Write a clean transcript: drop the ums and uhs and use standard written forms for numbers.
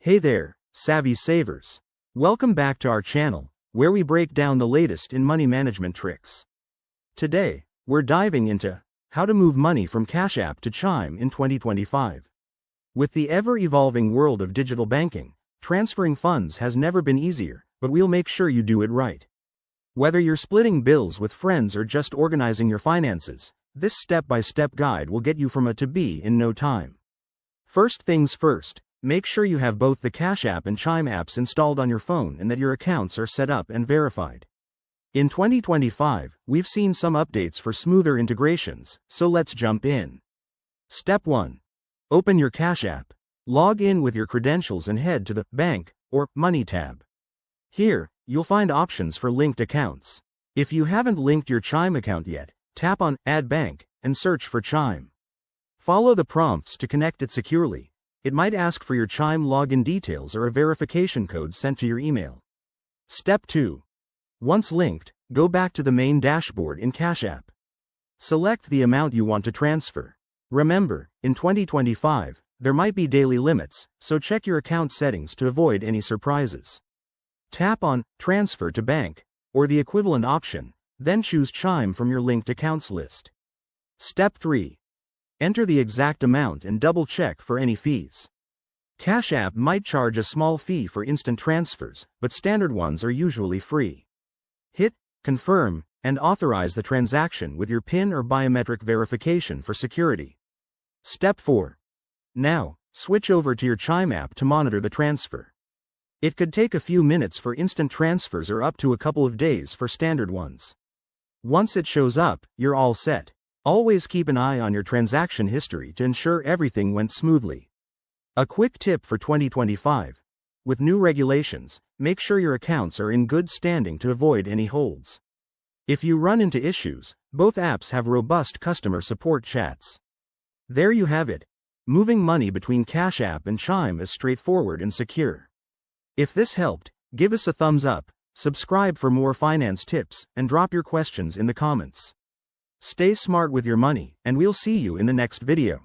Hey there, savvy savers. Welcome back to our channel, where we break down the latest in money management tricks. Today, we're diving into how to move money from Cash App to Chime in 2025. With the ever-evolving world of digital banking, transferring funds has never been easier, but we'll make sure you do it right. Whether you're splitting bills with friends or just organizing your finances, this step-by-step guide will get you from A to B in no time. First things first, make sure you have both the Cash App and Chime apps installed on your phone and that your accounts are set up and verified. In 2025, we've seen some updates for smoother integrations, so let's jump in. Step 1. Open your Cash App. Log in with your credentials and head to the Bank or Money tab. Here, you'll find options for linked accounts. If you haven't linked your Chime account yet, tap on Add Bank and search for Chime. Follow the prompts to connect it securely. It might ask for your Chime login details or a verification code sent to your email. Step 2. Once linked, go back to the main dashboard in Cash App. Select the amount you want to transfer. Remember, in 2025, there might be daily limits, so check your account settings to avoid any surprises. Tap on Transfer to Bank, or the equivalent option, then choose Chime from your linked accounts list. Step 3. Enter the exact amount and double-check for any fees. Cash App might charge a small fee for instant transfers, but standard ones are usually free. Hit Confirm and authorize the transaction with your PIN or biometric verification for security. Step 4. Now, switch over to your Chime app to monitor the transfer. It could take a few minutes for instant transfers or up to a couple of days for standard ones. Once it shows up, you're all set. Always keep an eye on your transaction history to ensure everything went smoothly. A quick tip for 2025. With new regulations, make sure your accounts are in good standing to avoid any holds. If you run into issues, both apps have robust customer support chats. There you have it. Moving money between Cash App and Chime is straightforward and secure. If this helped, give us a thumbs up, subscribe for more finance tips, and drop your questions in the comments. Stay smart with your money, and we'll see you in the next video.